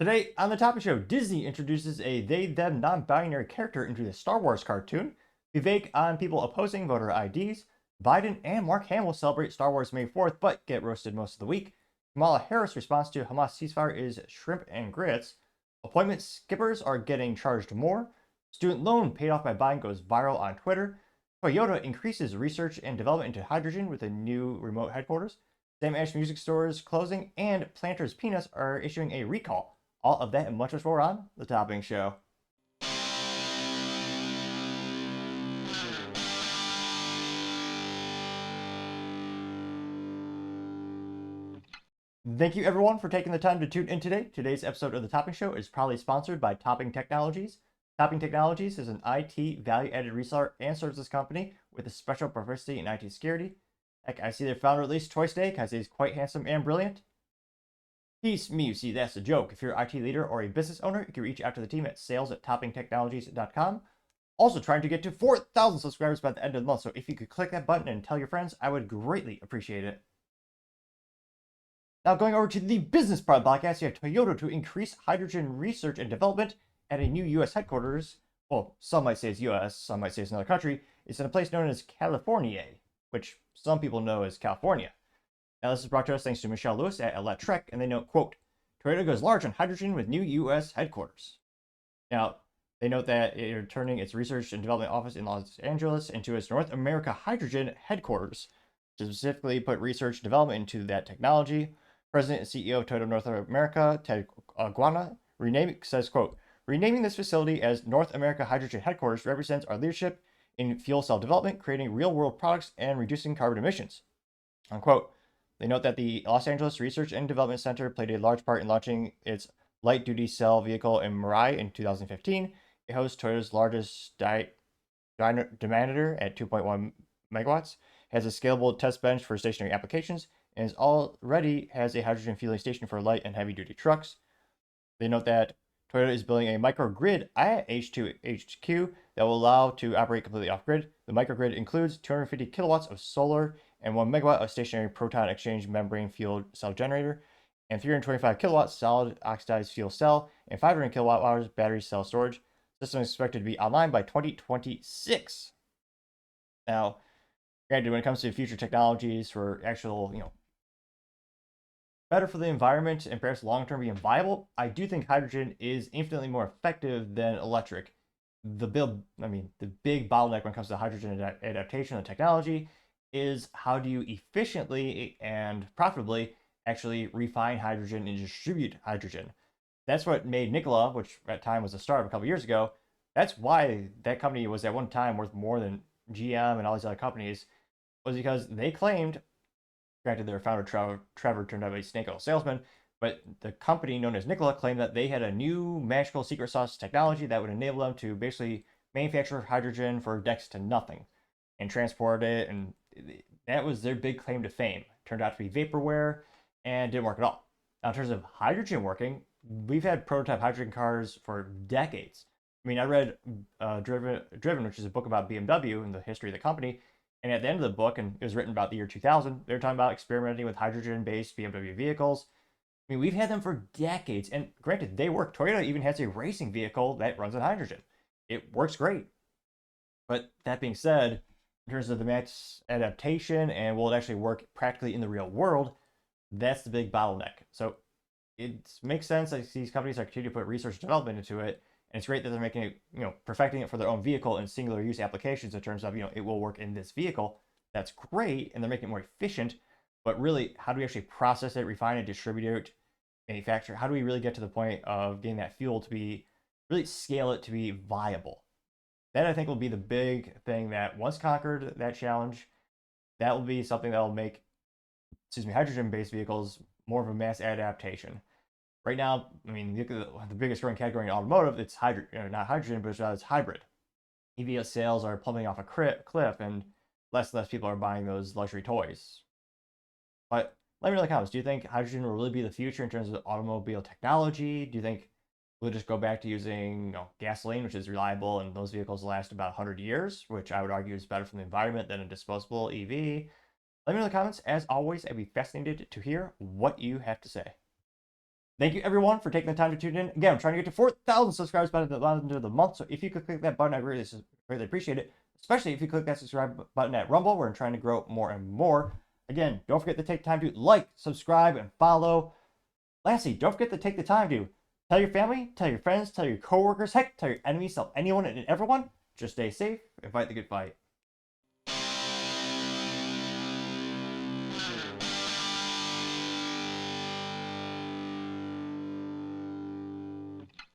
Today on the Topic Show, Disney introduces a they-them non-binary character into the Star Wars cartoon. Vivek on people opposing voter IDs. Biden and Mark Hamill celebrate Star Wars May 4th, but get roasted most of the week. Kamala Harris' response to Hamas ceasefire is shrimp and grits. Appointment skippers are getting charged more. Student loan paid off by Biden goes viral on Twitter. Toyota increases research and development into hydrogen with a new remote headquarters. Sam Ash music stores closing, and Planters Peanuts are issuing a recall. All of that and much more on The Topping Show. Thank you everyone for taking the time to tune in today. Today's episode of The Topping Show is proudly sponsored by Topping Technologies. Topping Technologies is an IT value-added reseller and services company with a special proficiency in IT security. Heck, I see their founder at least twice a day because he's quite handsome and brilliant. Peace, me, you see, that's a joke. If you're an IT leader or a business owner, you can reach out to the team at sales@toppingtechnologies.com. Also trying to get to 4,000 subscribers by the end of the month, so if you could click that button and tell your friends, I would greatly appreciate it. Now going over to the business part of the podcast, you have Toyota to increase hydrogen research and development at a new U.S. headquarters. Well, some might say it's U.S., some might say it's another country. It's in a place known as California, which some people know as California. Now, this is brought to us thanks to Michelle Lewis at Electrek, and they note, quote, Toyota goes large on hydrogen with new U.S. headquarters. Now, they note that they're turning its research and development office in Los Angeles into its North America hydrogen headquarters, to specifically put research and development into that technology. President and CEO of Toyota North America, Ted Guana, says, quote, renaming this facility as North America Hydrogen Headquarters represents our leadership in fuel cell development, creating real-world products, and reducing carbon emissions, unquote. They note that the Los Angeles Research and Development Center played a large part in launching its light-duty cell vehicle in Mirai in 2015. It hosts Toyota's largest demand at 2.1 megawatts, has a scalable test bench for stationary applications, and already has a hydrogen fueling station for light and heavy-duty trucks. They note that Toyota is building a microgrid at H2 HQ that will allow to operate completely off-grid. The microgrid includes 250 kilowatts of solar and 1 megawatt of stationary proton exchange membrane fuel cell generator, and 325 kilowatts solid oxidized fuel cell, and 500 kilowatt hours battery cell storage. The system is expected to be online by 2026. Now, granted, when it comes to future technologies for actual, better for the environment and perhaps long-term being viable, I do think hydrogen is infinitely more effective than electric. The big bottleneck when it comes to hydrogen adaptation and technology is how do you efficiently and profitably actually refine hydrogen and distribute hydrogen. That's what made Nikola, which at the time was a startup a couple years ago, that's why that company was at one time worth more than GM and all these other companies, was because they claimed, granted their founder Trevor turned out to be a snake oil salesman, but the company known as Nikola claimed that they had a new magical secret sauce technology that would enable them to basically manufacture hydrogen for next to nothing and transport it, and that was their big claim to fame. Turned out to be vaporware and didn't work at all. Now, in terms of hydrogen working, we've had prototype hydrogen cars for decades. I mean, I read Driven, which is a book about BMW and the history of the company, and at the end of the book, and it was written about the year 2000, they were talking about experimenting with hydrogen-based BMW vehicles. I mean, we've had them for decades, and granted, they work. Toyota even has a racing vehicle that runs on hydrogen. It works great. But that being said, in terms of the mass adaptation and will it actually work practically in the real world, that's the big bottleneck. So it makes sense that these companies are continuing to put research and development into it, and it's great that they're making it, perfecting it for their own vehicle and singular use applications in terms of, it will work in this vehicle. That's great, and they're making it more efficient. But really, how do we actually process it, refine it, distribute it, manufacture? How do we really get to the point of getting that fuel to be, really scale it to be viable? That I think will be the big thing that once conquered that challenge, that will be something that will make, hydrogen-based vehicles more of a mass adaptation. Right now, I mean, look at the biggest growing category in automotive, it's not hydrogen, but it's hybrid. EV sales are plummeting off a cliff, and less people are buying those luxury toys. But let me know in the comments, do you think hydrogen will really be the future in terms of automobile technology? Do you think we'll just go back to using gasoline, which is reliable, and those vehicles last about 100 years, which I would argue is better for the environment than a disposable EV? Let me know in the comments. As always, I'd be fascinated to hear what you have to say. Thank you everyone for taking the time to tune in. Again, I'm trying to get to 4,000 subscribers by the end of the month. So if you could click that button, I'd really appreciate it. Especially if you click that subscribe button at Rumble, where I'm trying to grow more and more. Again, don't forget to take time to like, subscribe, and follow. Lastly, don't forget to take the time to tell your family, tell your friends, tell your coworkers, heck, tell your enemies, tell anyone and everyone. Just stay safe and fight the good fight.